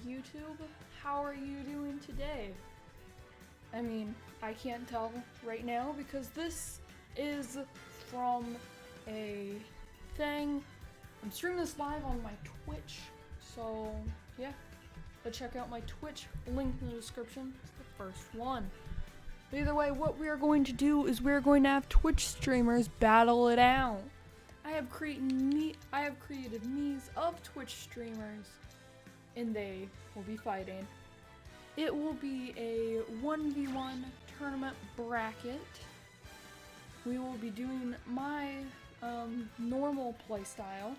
YouTube. How are you doing today? I mean, I can't tell right now because this is from a thing. I'm streaming this live on my Twitch, so yeah. But check out my Twitch, link in the description. It's the first one. But either way, what we are going to do is we're going to have Twitch streamers battle it out. I have created me's of Twitch streamers, and they will be fighting. It will be a 1v1 tournament bracket. We will be doing my normal playstyle,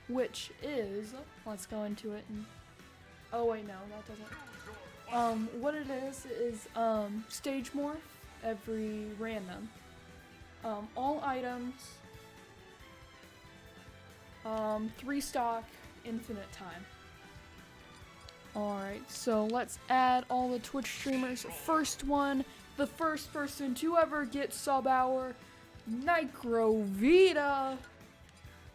which is, let's go into it. Oh wait, no, that doesn't. What it is stage morph every random. All items. 3 stock, infinite time. Alright, so let's add all the Twitch streamers. First one, the first person to ever get sub hour, Nicrovita.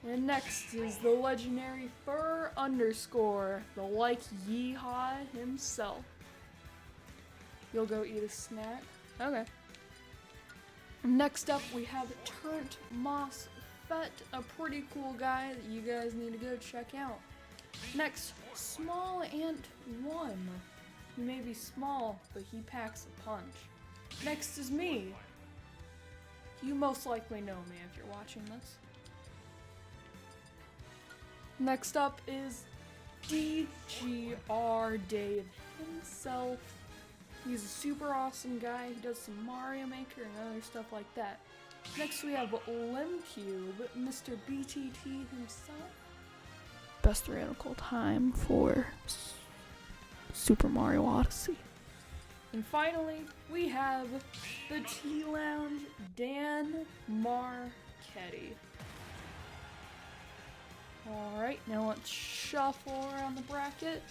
And next is the legendary Fur _, the like Yeehaw himself. You'll go eat a snack? Okay. Next up we have Turnt Moss Fett, a pretty cool guy that you guys need to go check out. Next, Small Ant 1. He may be small, but he packs a punch. Next is me. You most likely know me if you're watching this. Next up is DGR Dave himself. He's a super awesome guy. He does some Mario Maker and other stuff like that. Next we have Limcube, Mr. BTT himself. Best theoretical time for Super Mario Odyssey. And finally, we have the T-Lounge, Dan Marchetti. Alright, now let's shuffle around the bracket.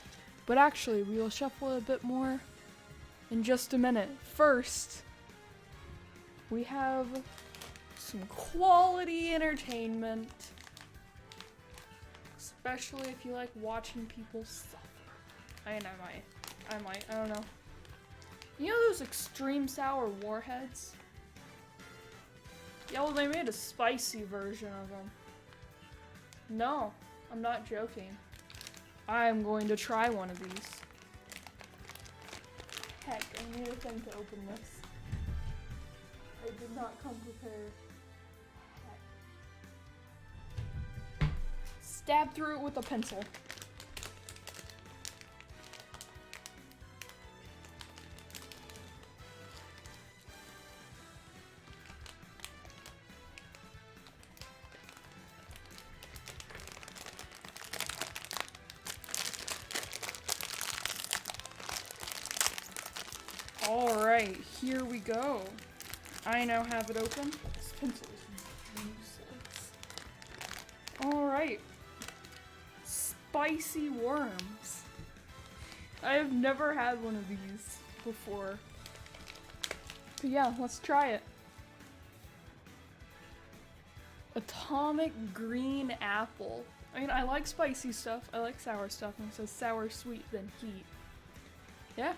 But actually, we will shuffle it a bit more in just a minute. First, we have some quality entertainment. Especially if you like watching people suffer. I don't know. You know those extreme sour warheads? Yeah, well they made a spicy version of them. No, I'm not joking. I am going to try one of these. Heck, I need a thing to open this. I did not come prepared. Stab through it with a pencil. Alright, here we go. I now have it open. This pencil is useless. Alright. Spicy worms. I have never had one of these before. But yeah, let's try it. Atomic green apple. I mean, I like spicy stuff. I like sour stuff. And it says sour, sweet, then heat. Yeah.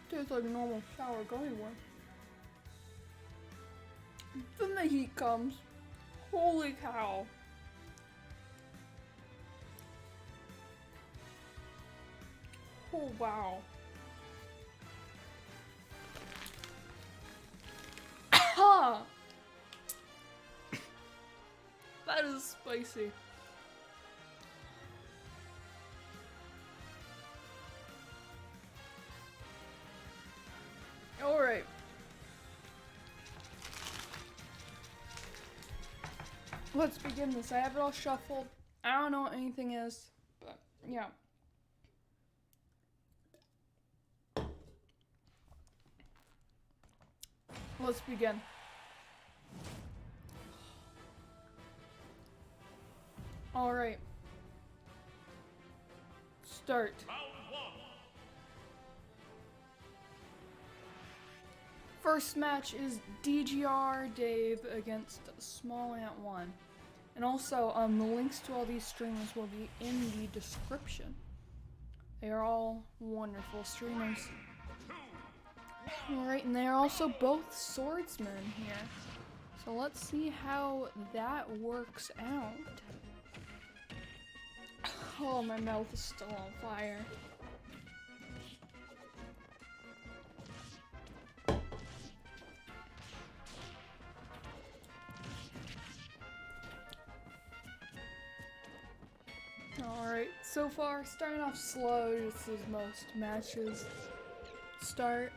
Tastes like a normal sour gummy worm. Then the heat comes. Holy cow. Oh wow. That is spicy. Alright. Let's begin this. I have it all shuffled. I don't know what anything is, but yeah. Let's begin. Alright. Start. First match is DGR Dave against Small Ant 1. And also, the links to all these streamers will be in the description. They are all wonderful streamers. Alright, and they are also both swordsmen here. So let's see how that works out. Oh, my mouth is still on fire. Alright, so far, starting off slow, just as most matches start.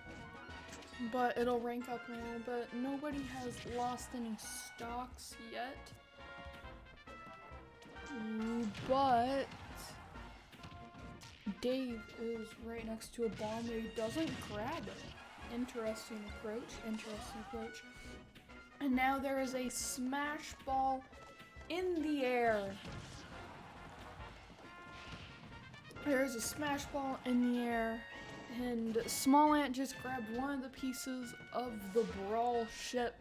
But it'll rank up a little bit. Nobody has lost any stocks yet. But Dave is right next to a bomb where he doesn't grab it. Interesting approach, interesting approach. And now there is a smash ball in the air. There's a smash ball in the air. And Small Ant just grabbed one of the pieces of the Brawl ship.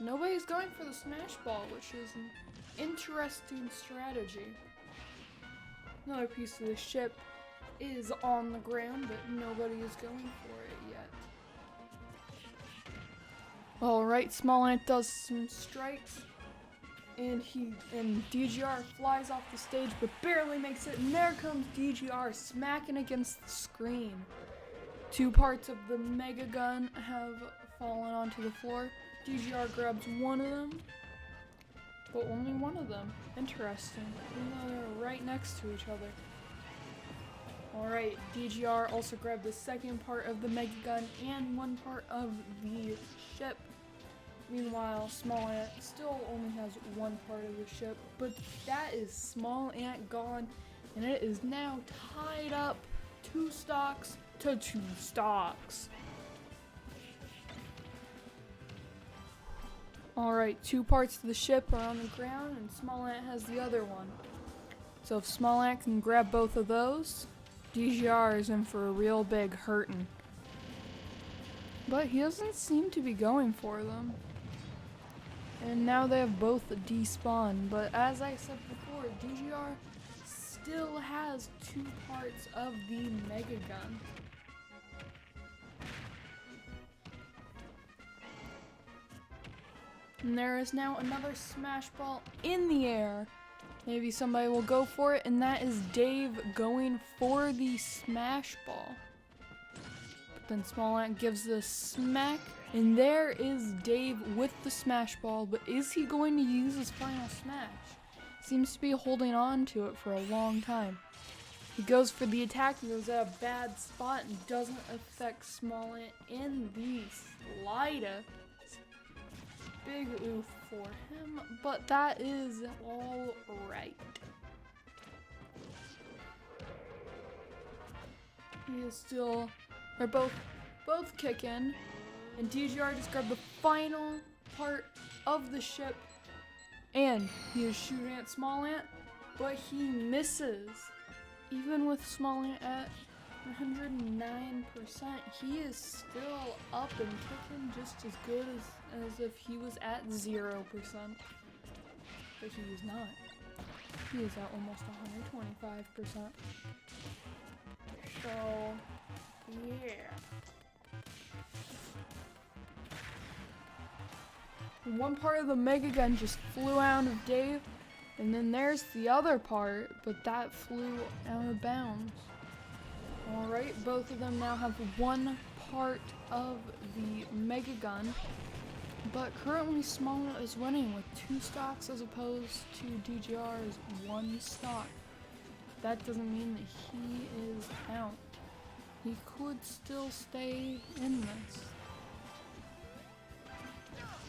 Nobody's going for the smash ball, which is an interesting strategy. Another piece of the ship is on the ground, but nobody is going for it yet. Alright, Small Ant does some strikes. And DGR flies off the stage, but barely makes it. And there comes DGR smacking against the screen. Two parts of the Mega Gun have fallen onto the floor. DGR grabs one of them, but only one of them. Interesting. Even though they're right next to each other. Alright, DGR also grabbed the second part of the Mega Gun and one part of the ship. Meanwhile, Small Ant still only has one part of the ship, but that is Small Ant gone, and it is now tied up 2 stocks to 2 stocks. Alright, 2 parts of the ship are on the ground, and Small Ant has the other one. So if Small Ant can grab both of those, DGR is in for a real big hurtin'. But he doesn't seem to be going for them. And now they have both despawned, but as I said before, DGR still has 2 parts of the Mega Gun. And there is now another smash ball in the air. Maybe somebody will go for it, and that is Dave going for the smash ball. But then Small Ant gives the smack. And there is Dave with the smash ball, but is he going to use his final smash? Seems to be holding on to it for a long time. He goes for the attack, he goes at a bad spot and doesn't affect Small Ant in the slightest. Big oof for him, but that is all right. He is still, they're both kicking. And DGR just grabbed the final part of the ship, and he is shooting at Small Ant, but he misses. Even with Small Ant at 109%, he is still up and kicking just as good as if he was at 0%. But he is not. He is at almost 125%. So, yeah. One part of the Mega Gun just flew out of Dave, and then there's the other part, but that flew out of bounds. Alright, both of them now have one part of the Mega Gun, but currently Small Ant is winning with 2 stocks as opposed to DGR's 1 stock. That doesn't mean that he is out. He could still stay in this.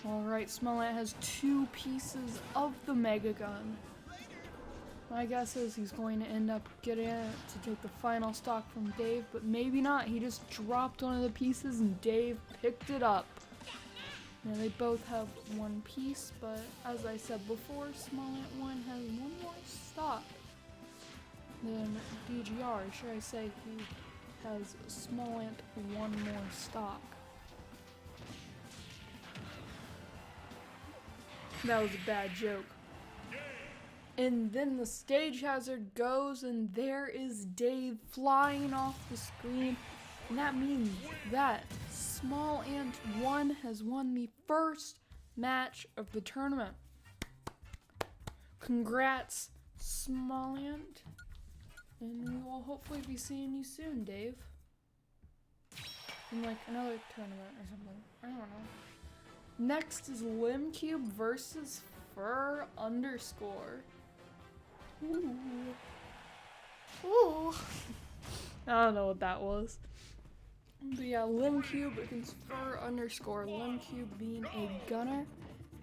Alright, Small Ant has 2 pieces of the Mega Gun. My guess is he's going to end up getting it to take the final stock from Dave, but maybe not. He just dropped one of the pieces and Dave picked it up. Now they both have 1 piece, but as I said before, Small Ant 1 has 1 more stock than DGR. Should I say he has Small Ant 1 more stock. That was a bad joke. And then the stage hazard goes, and there is Dave flying off the screen. And that means that Small Ant 1 has won the first match of the tournament. Congrats, Small Ant. And we will hopefully be seeing you soon, Dave. In like another tournament or something. I don't know. Next is Limcube versus Fur underscore. Ooh. Ooh. I don't know what that was. But yeah, Limcube against Fur underscore. Limcube being a gunner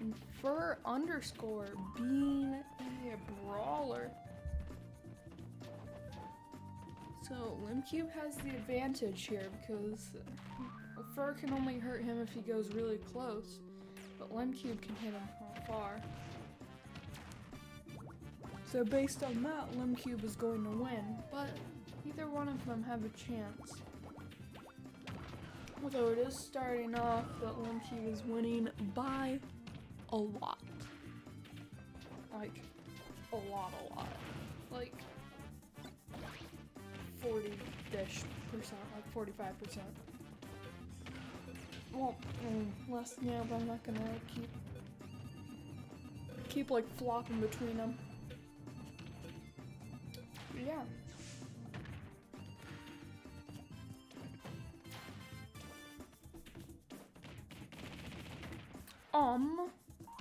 and Fur underscore being a brawler. So Limcube has the advantage here because Fur can only hurt him if he goes really close, but Limcube can hit him from far. So based on that, Limcube is going to win, but either one of them have a chance. Although it is starting off that Limcube is winning by a lot. Like, a lot. Like, 40-ish%, like 45%. Well, less than that, but I'm not gonna keep like flopping between them. But yeah.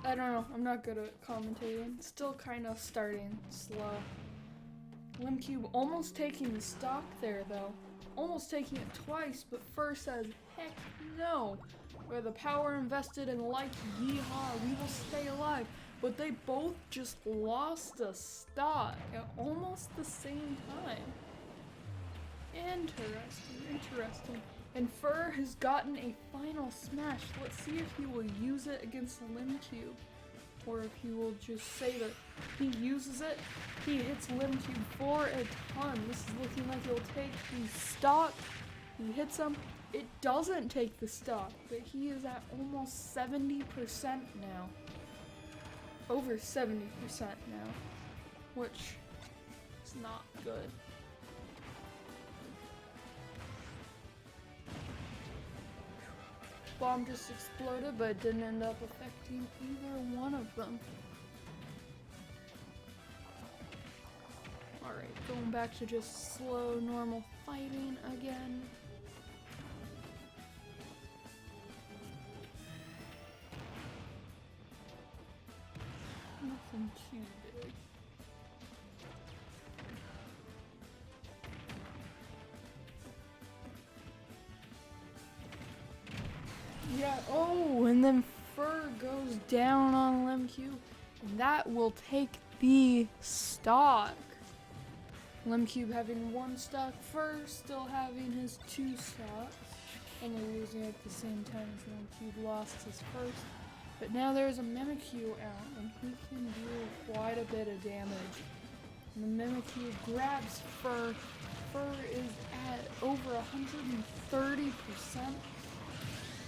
I don't know, I'm not good at commentating. Still kind of starting slow. Limcube almost taking the stock there though. Almost taking it twice, but first says, heck no. Where the power invested in like yeehaw, we will stay alive. But they both just lost a stock at almost the same time. Interesting. And Fur has gotten a final smash. Let's see if he will use it against Limcube. Or if he will just say that he uses it. He hits Limcube for a ton. This is looking like it'll take the stock. He hits him. It doesn't take the stock, but he is at almost 70% now. Over 70% now. Which is not good. Bomb just exploded, but it didn't end up affecting either one of them. Alright, going back to just slow, normal fighting again. Nothing too big. Yeah, oh, and then Fur goes down on Limcube, and that will take the stock. Limcube having one stock, Fur still having his two stocks, and they're losing at the same time as Limcube lost his first. But now there's a Mimikyu out, and he can do quite a bit of damage. And the Mimikyu grabs Fur. Fur is at over 130%.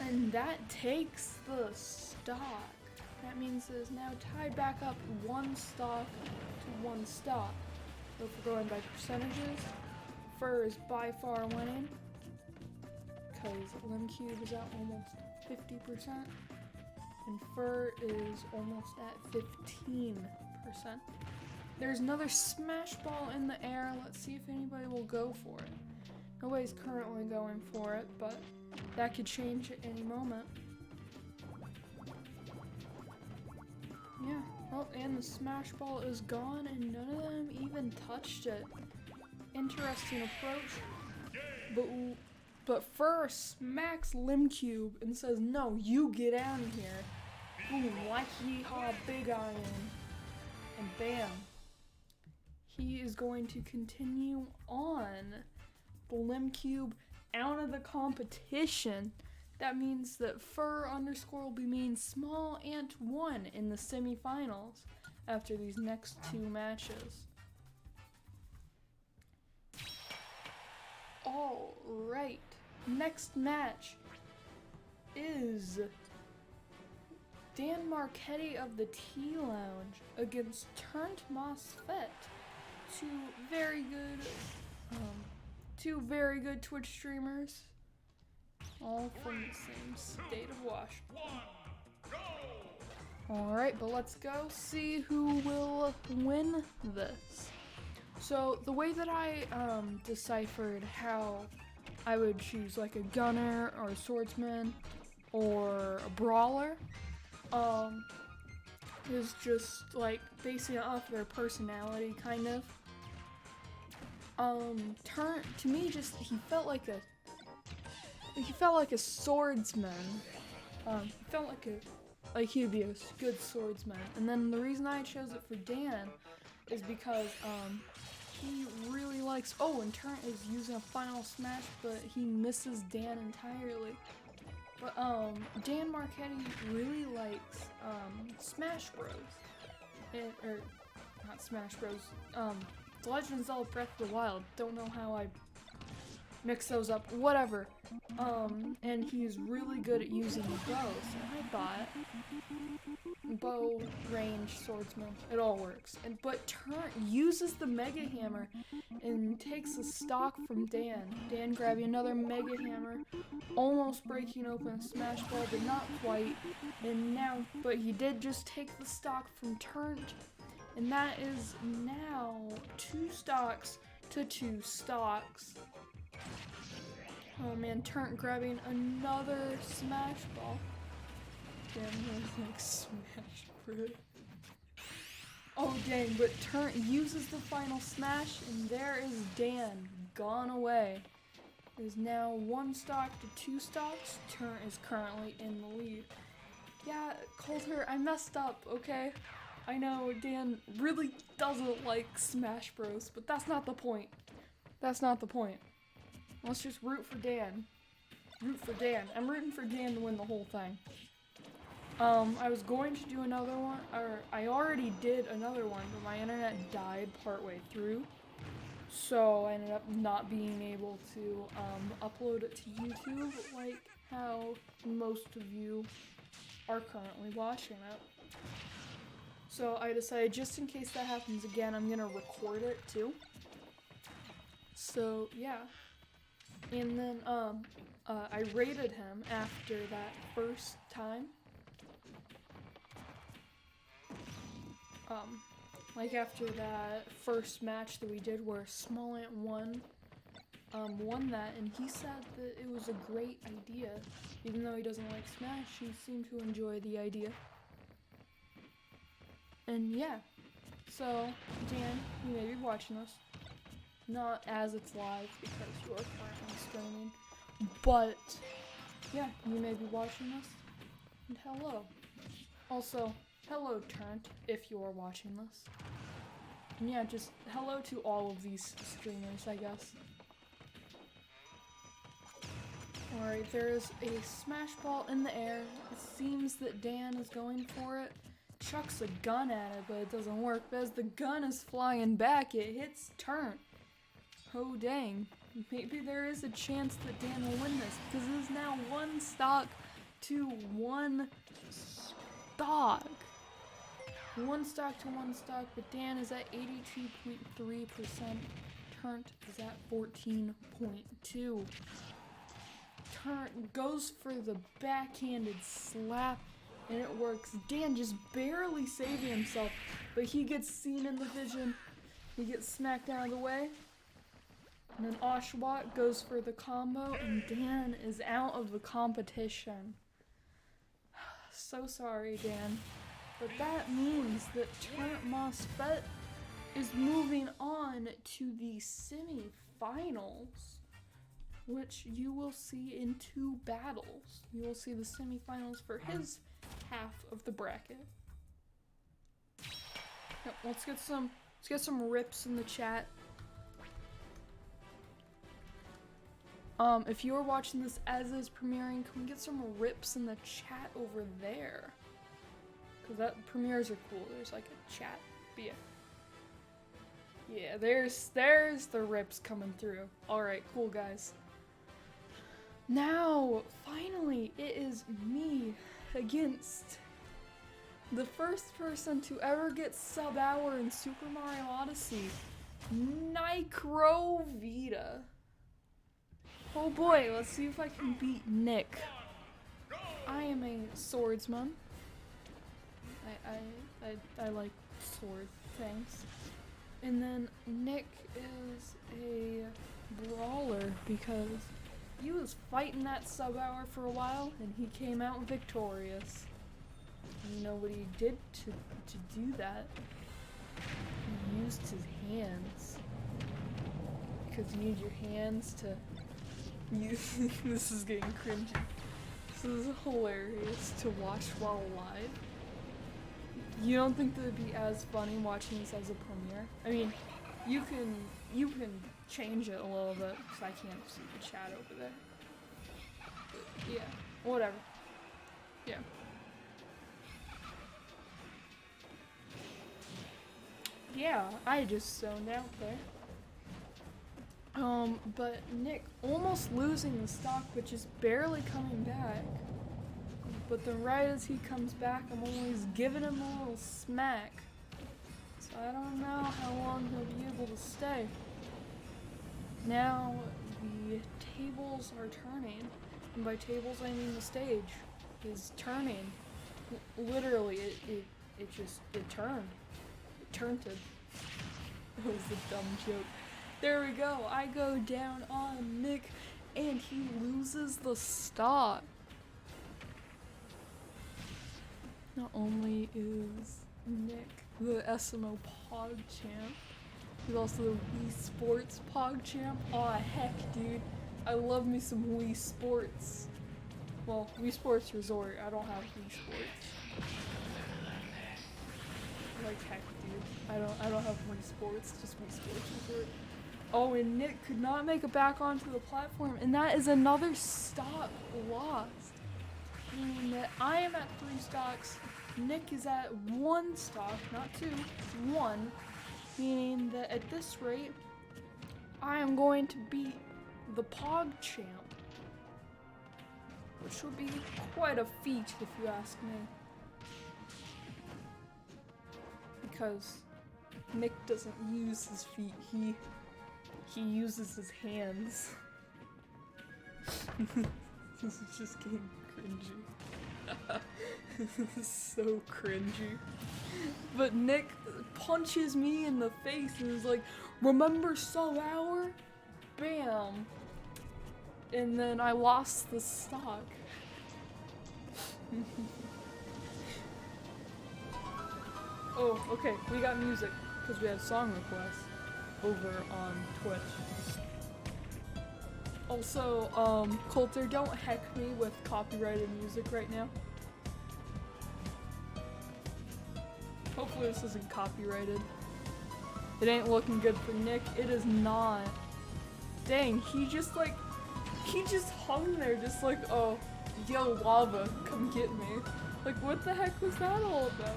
And that takes the stock. That means it is now tied back up one stock to one stock. So if we're going by percentages, Fur is by far winning because Limcube is at almost 50% and Fur is almost at 15%. There's another smash ball in the air. Let's see if anybody will go for it. Nobody's currently going for it, but that could change at any moment. Yeah, oh, and the smash ball is gone and none of them even touched it. Interesting approach. But Fur smacks Limcube and says, no, you get out of here. Boom, like yeehaw, big iron. And bam. He is going to continue on. Limcube out of the competition. That means that Fur underscore will be mean Small Ant 1 in the semifinals after these next two matches. Alright, next match is Dan Marchetti of the Tea Lounge against Turnt MOSFET. Two very good Twitch streamers, all from the same state of Washington. Alright, but let's go see who will win this. So, the way that I deciphered how I would choose like a gunner or a swordsman or a brawler is just like basing it off their personality, kind of. Turnt, to me, just he felt like a swordsman. He felt like he'd be a good swordsman. And then the reason I chose it for Dan is because he really likes. Oh, and Turnt is using a final smash, but he misses Dan entirely. But Dan Marchetti really likes Smash Bros. Or not Smash Bros. The Legend of Zelda Breath of the Wild. Don't know how I mix those up. Whatever. And he's really good at using the bow. So I thought bow, range, swordsman, it all works. But Turnt uses the Mega Hammer and takes the stock from Dan. Dan grabbing another Mega Hammer, almost breaking open a Smash Ball, but not quite. But he did just take the stock from Turnt. And that is now 2 stocks to 2 stocks. Oh man, Turnt grabbing another Smash Ball. Damn, there's like Smash Bros. Oh dang, but Turnt uses the final smash, and there is Dan, gone away. It is now 1 stock to 2 stocks. Turnt is currently in the lead. Yeah, Coulter, I messed up, okay? I know Dan really doesn't like Smash Bros, but that's not the point. That's not the point. Let's just root for Dan. Root for Dan. I'm rooting for Dan to win the whole thing. I was going to do another one, or I already did another one, but my internet died partway through. So I ended up not being able to upload it to YouTube like how most of you are currently watching it. So I decided, just in case that happens again, I'm gonna record it too. So yeah. And then I rated him after that first time. Like after that first match that we did where Smallant won that, and he said that it was a great idea. Even though he doesn't like Smash, he seemed to enjoy the idea. And yeah, so Dan, you may be watching this. Not as it's live because you are currently streaming, but yeah, you may be watching this. And hello. Also, hello Turnt, if you are watching this. And yeah, just hello to all of these streamers, I guess. Alright, there is a Smash Ball in the air. It seems that Dan is going for it. Chucks a gun at it, but it doesn't work. But as the gun is flying back, it hits Turnt. Oh dang. Maybe there is a chance that Dan will win this, because it is now 1 stock to 1 stock. 1 stock to 1 stock, but Dan is at 82.3%. Turnt is at 14.2%. Turnt goes for the backhanded slap, and it works. Dan just barely saving himself, but he gets seen in the vision. He gets smacked out of the way. And then Oshawott goes for the combo, and Dan is out of the competition. So sorry, Dan. But that means that Turnt MOSFET is moving on to the semifinals, which you will see in 2 battles. You will see the semifinals for his half of the bracket. Yep, let's get some rips in the chat. If you are watching this as is premiering, can we get some rips in the chat over there? Because that premieres are cool. There's like a chat. But yeah. Yeah, there's the rips coming through. Alright, cool guys. Now, finally, it is me against the first person to ever get sub-hour in Super Mario Odyssey, Microvita. Oh boy, let's see if I can beat Nick. I am a swordsman. I like sword things. And then Nick is a brawler because he was fighting that sub-hour for a while and he came out victorious. You know what he did to do that? He used his hands. Because you need your hands to use. This is getting cringy. This is hilarious to watch while live. You don't think that it'd be as funny watching this as a premiere? I mean, you can change it a little bit because I can't see the chat over there. But yeah, whatever. Yeah. Yeah, I just zoned out there. But Nick almost losing the stock, but just barely coming back. But then right as he comes back, I'm always giving him a little smack. So I don't know how long he'll be able to stay. Now the tables are turning. And by tables I mean the stage is turning. Literally, it turned. It turned. That was a dumb joke. There we go. I go down on Nick and he loses the stock. Not only is Nick the SMO Pog champ, he's also the Wii Sports Pog champ. Aw, heck, dude. I love me some Wii Sports. Well, Wii Sports Resort. I don't have Wii Sports. Like heck, dude. I don't have Wii Sports, just Wii Sports Resort. Oh, and Nick could not make it back onto the platform, and that is another stock lost. Meaning that I am at 3 stocks, Nick is at 1 stock, not 2, 1. Meaning that at this rate, I am going to beat the Pog champ. Which would be quite a feat if you ask me. Because Nick doesn't use his feet, he uses his hands. This is just getting cringy. This is so cringy. But Nick punches me in the face and is like, remember sub-hour? Bam. And then I lost the stock. Oh, okay, we got music, because we have song requests over on Twitch. Also, Coulter, don't heck me with copyrighted music right now. Hopefully this isn't copyrighted. It ain't looking good for Nick, it is not. Dang, he just hung there just like, oh, yo lava, come get me. Like what the heck was that all about?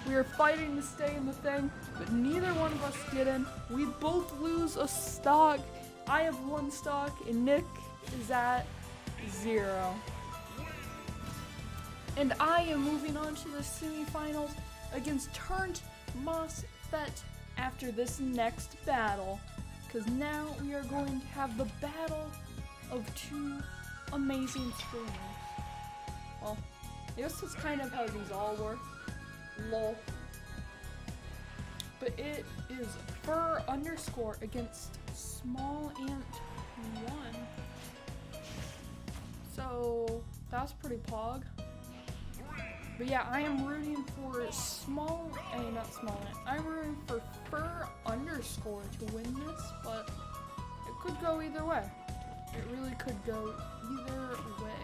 We are fighting to stay in the thing, but neither one of us get in. We both lose a stock. I have 1 stock and Nick is at 0. And I am moving on to the semifinals against Turnt MOSFET after this next battle. Because now we are going to have the battle of 2 amazing streamers. Well, I guess that's kind of how these all work. Lol. But it is Fur underscore against Small Ant 1. So that's pretty pog. But yeah, I am rooting for not Small Ant. I'm rooting for Fur underscore to win this, but it could go either way. It really could go either way.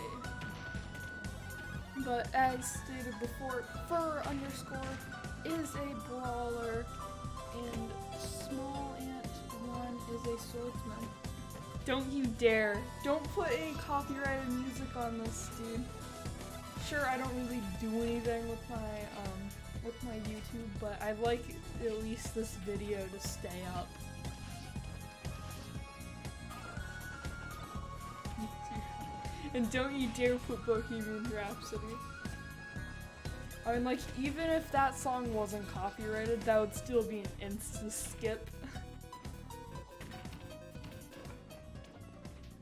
But as stated before, Fur underscore is a brawler and Small Ant 1 is a swordsman. Don't you dare. Don't put any copyrighted music on this, dude. Sure, I don't really do anything with my YouTube, but I'd like at least this video to stay up. And don't you dare put Bohemian Rhapsody. I mean, like, even if that song wasn't copyrighted, that would still be an insta-skip.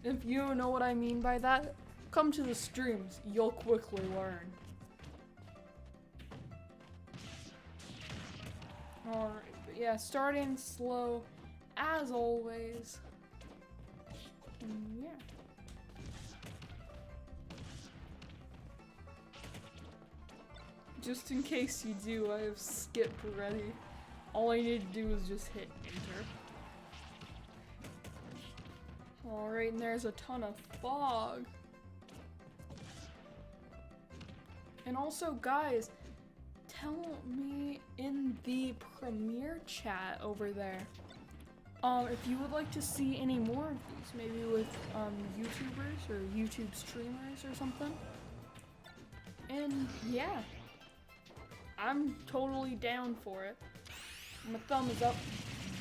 If you know what I mean by that, come to the streams, you'll quickly learn. Alright, but yeah, starting slow, as always. And yeah. Just in case you do, I have skip ready. All I need to do is just hit enter. Alright, and there's a ton of fog. And also, guys, tell me in the Premiere chat over there, if you would like to see any more of these, maybe with YouTubers or YouTube streamers or something. And yeah, I'm totally down for it. My thumb is up,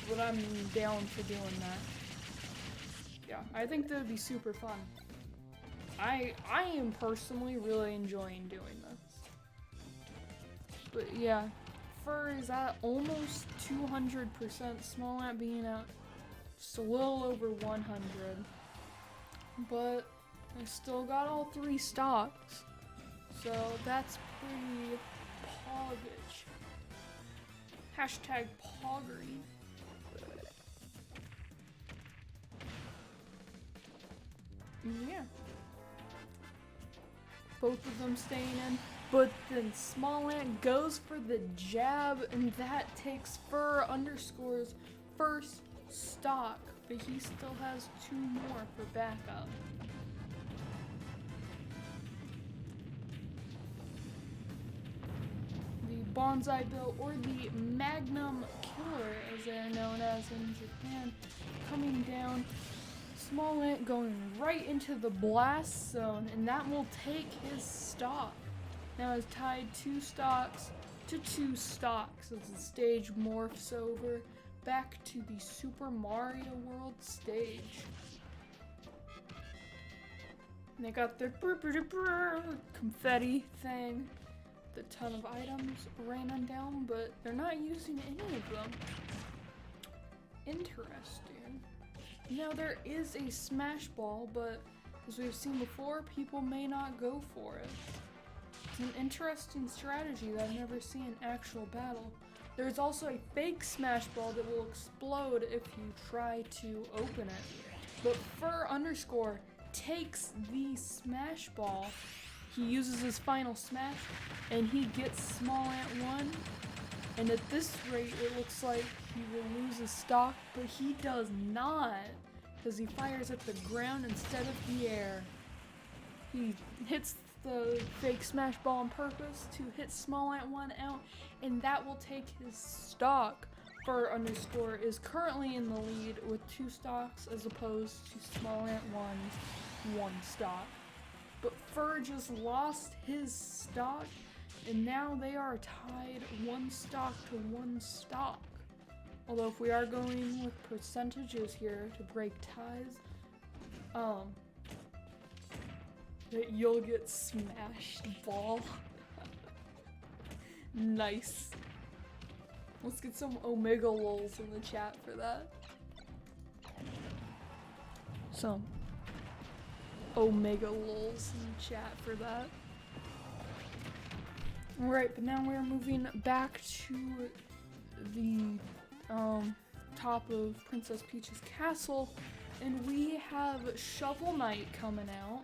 but I'm down for doing that. Yeah, I think that would be super fun. I am personally really enjoying doing this. But yeah, Fur is at almost 200%, Smallant being at just a little over 100. But I still got all 3 stocks, so that's pretty poggish. Hashtag poggery. Yeah. Both of them staying in, but then Smallant goes for the jab, and that takes Fur underscores first stock, but he still has 2 more for backup. The Bonsai Bill, or the Magnum Killer as they're known as in Japan, coming down. Smallant going right into the blast zone, and that will take his stock. Now has tied 2 stocks to 2 stocks as the stage morphs over back to the Super Mario World stage. And they got their confetti thing, the ton of items raining down, but they're not using any of them. Interesting. Now there is a smash ball, but as we've seen before, people may not go for it. It's an interesting strategy that I've never seen in actual battle. There's also a fake smash ball that will explode if you try to open it. But Fur underscore takes the smash ball. He uses his final smash, and he gets Smallant 1. And at this rate, it looks like he will lose his stock, but he does not, because he fires at the ground instead of the air. He hits the fake smash ball on purpose to hit Smallant 1 out, and that will take his stock. Fur underscore is currently in the lead with 2 stocks as opposed to Smallant 1 stock. But Fur just lost his stock, and now they are tied 1 stock to 1 stock. Although if we are going with percentages here to break ties, that you'll get smashed ball. Nice. Let's get some Omega lols in the chat for that. Some Omega lols in the chat for that. Alright, but now we're moving back to the top of Princess Peach's castle, and we have Shovel Knight coming out.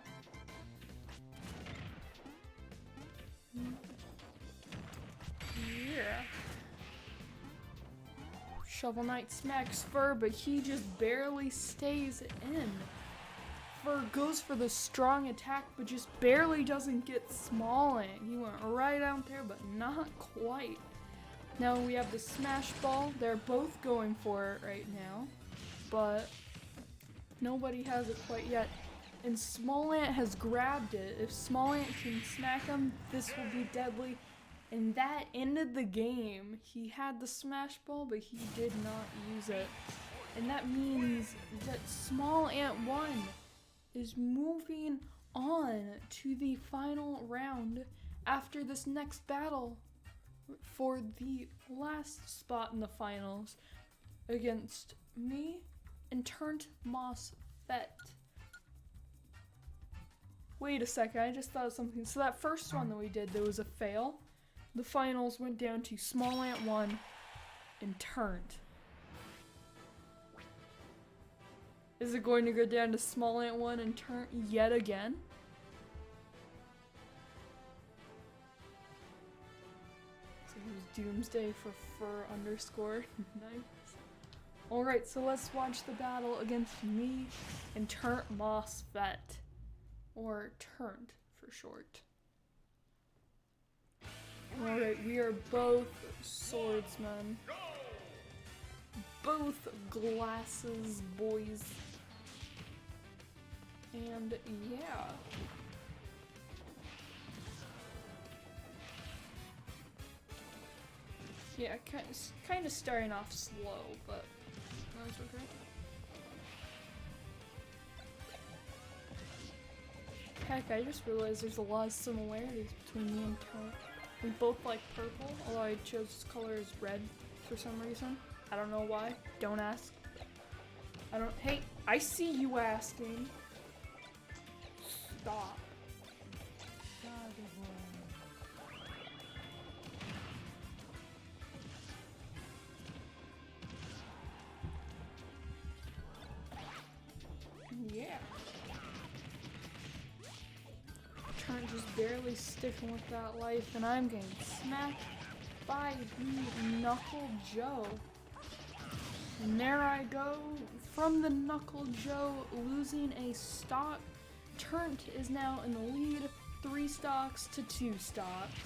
Yeah. Shovel Knight smacks Fur, but he just barely stays in. Fur goes for the strong attack, but just barely doesn't get Smallant. He went right out there, but not quite. Now we have the smash ball. They're both going for it right now, but nobody has it quite yet. And Smallant has grabbed it. If Smallant can smack him, this will be deadly. And that ended the game. He had the smash ball, but he did not use it. And that means that Smallant 1 is moving on to the final round after this next battle for the last spot in the finals against me and Turnt Moss Fett. Wait a second, I just thought of something. So that first one that we did, there was a fail. The finals went down to Smallant 1 and Turnt. Is it going to go down to Smallant 1 and Turnt yet again? So it was Doomsday for fur underscore. Nice. Alright, so let's watch the battle against me and Turnt Moss Fett. Or Turnt for short. Alright, we are both swordsmen. Both glasses boys. And yeah. Yeah, kind of starting off slow, but that's okay. Heck, I just realized there's a lot of similarities between me and Turnt. We both like purple, although I chose this color as red for some reason. I don't know why. Don't ask. Hey, I see you asking. Stop. Yeah. Turnt just barely sticking with that life, and I'm getting smacked by the Knuckle Joe. And there I go, from the Knuckle Joe, losing a stock. Turnt is now in the lead, 3 stocks to 2 stocks.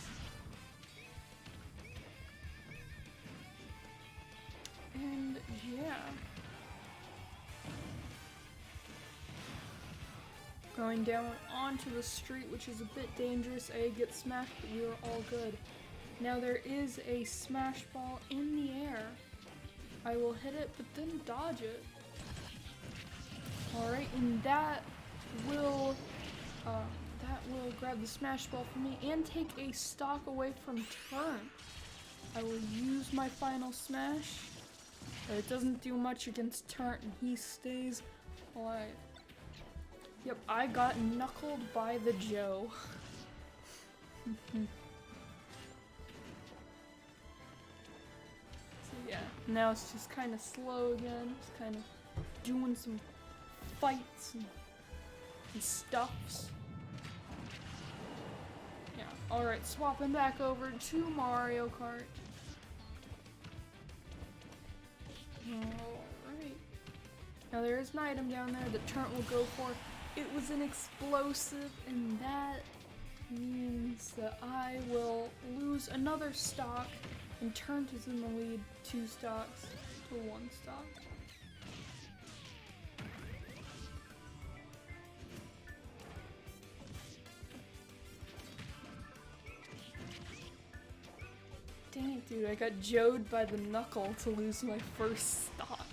And yeah. Going down onto the street, which is a bit dangerous. I get smacked, but we are all good. Now there is a smash ball in the air. I will hit it, but then dodge it. Alright, and that will grab the smash ball for me and take a stock away from Turnt. I will use my final smash. But it doesn't do much against Turnt, and he stays alive. Yep, I got knuckled by the Joe. So yeah, now it's just kind of slow again. Just kind of doing some fights and stuffs. Yeah, alright, swapping back over to Mario Kart. Alright. Now there is an item down there that Turnt will go for. It was an explosive, and that means that I will lose another stock, and Turnt is in the lead 2 stocks to 1 stock. Dang it, dude, I got Joed by the Knuckle to lose my first stock.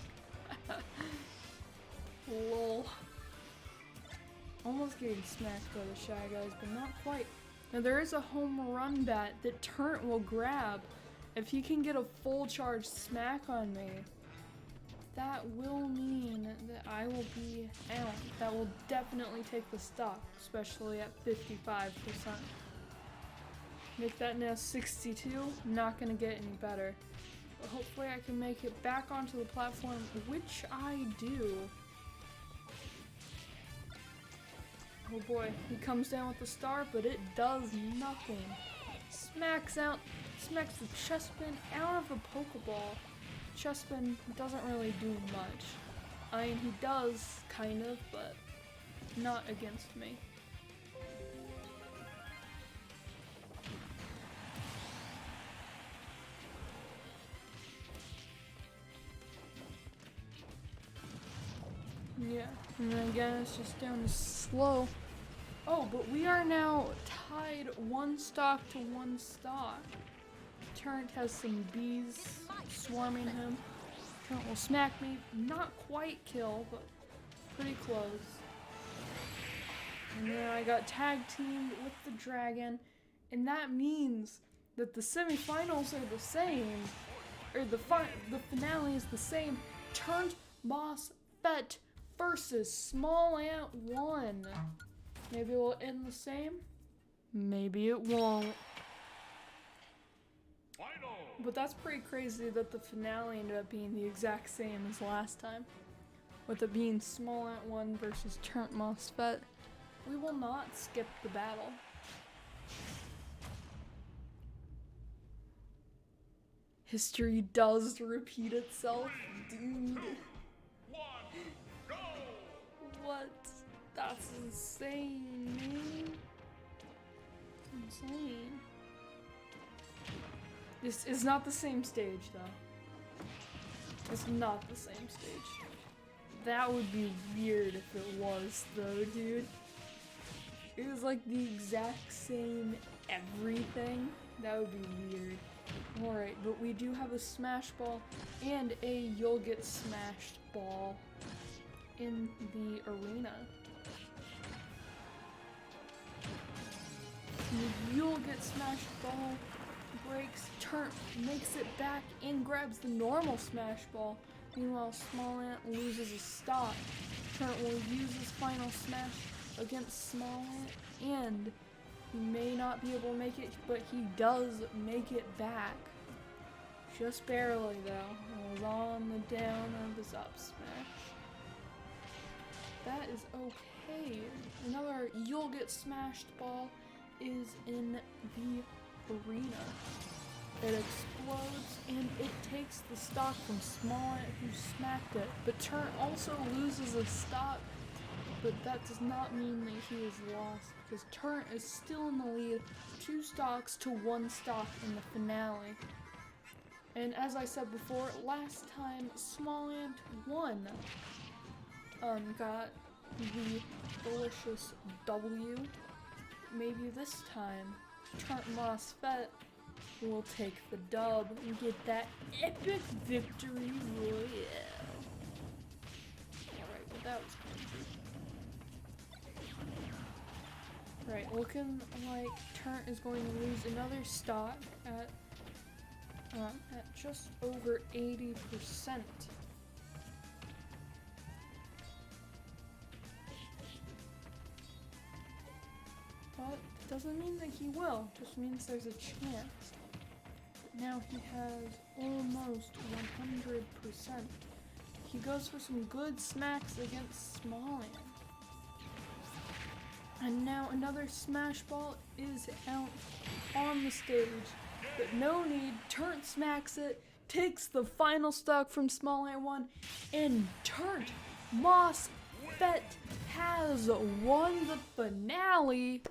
Lol. Almost getting smacked by the Shy Guys, but not quite. Now there is a home run bat that Turnt will grab. If he can get a full charge smack on me, that will mean that I will be out. That will definitely take the stock, especially at 55%. Make that now 62, not gonna get any better. But hopefully I can make it back onto the platform, which I do. Oh boy, he comes down with the star, but it does nothing. Smacks the Chespin out of the Pokeball. Chespin doesn't really do much. I mean, he does, kind of, but not against me. Yeah, and then again, it's just down to slow. Oh, but we are now tied 1 stock to 1 stock. Turnt has some bees swarming him. Turnt will smack me. Not quite kill, but pretty close. And then I got tag teamed with the dragon, And that means that the semifinals are the same, or the finale is the same. Turnt Moss Fett versus Small Ant 1. Maybe it will end the same, maybe it won't. But that's pretty crazy that the finale ended up being the exact same as last time, with it being Small Ant 1 versus Turnt Moss Fett. We will not skip the battle. History does repeat itself, dude. What? That's insane, man. It's insane. This is not the same stage, though. It's not the same stage. That would be weird if it was, though, dude. It was like the exact same everything. That would be weird. Alright, but we do have a Smash Ball and a You'll Get Smashed ball in the arena. The You'll Get Smashed ball breaks, Turnt makes it back and grabs the normal Smash Ball. Meanwhile, Small Ant loses a stock. Turnt will use his final smash against Small Ant, and he may not be able to make it, but he does make it back. Just barely, though. It was on the down of his up smash. That is okay. Another You'll Get Smashed ball is in the arena. It explodes and it takes the stock from Small Ant, who smacked it. But Turnt also loses a stock, but that does not mean that he is lost, because Turnt is still in the lead, 2 stocks to 1 stock in the finale. And as I said before, last time Small Ant won, got the delicious W. Maybe this time Turnt Moss Fett will take the dub and get that epic victory royale. Alright, but that was crazy. Right, looking like Turnt is going to lose another stock at just over 80%. But it doesn't mean that he will, it just means there's a chance. Now he has almost 100%. He goes for some good smacks against Small Ant. And now another Smash Ball is out on the stage. But no need, Turnt smacks it, takes the final stock from Small Ant 1, and Turnt Moss Fett has won the finale.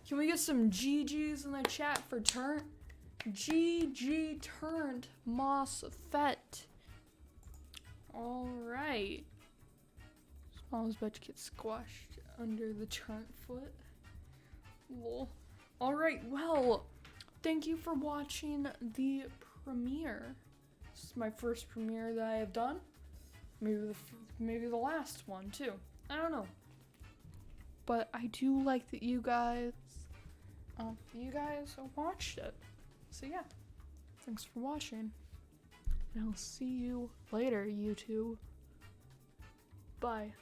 Can we get some GGs in the chat for Turnt? GG Turnt Moss Fett. Alright. Small is about to get squashed under the Turnt foot. Lol. Alright, well, thank you for watching the premiere. This is my first premiere that I have done. Maybe the last one too. I don't know. But I do like that you guys watched it. So yeah, thanks for watching. And I'll see you later, YouTube. Bye.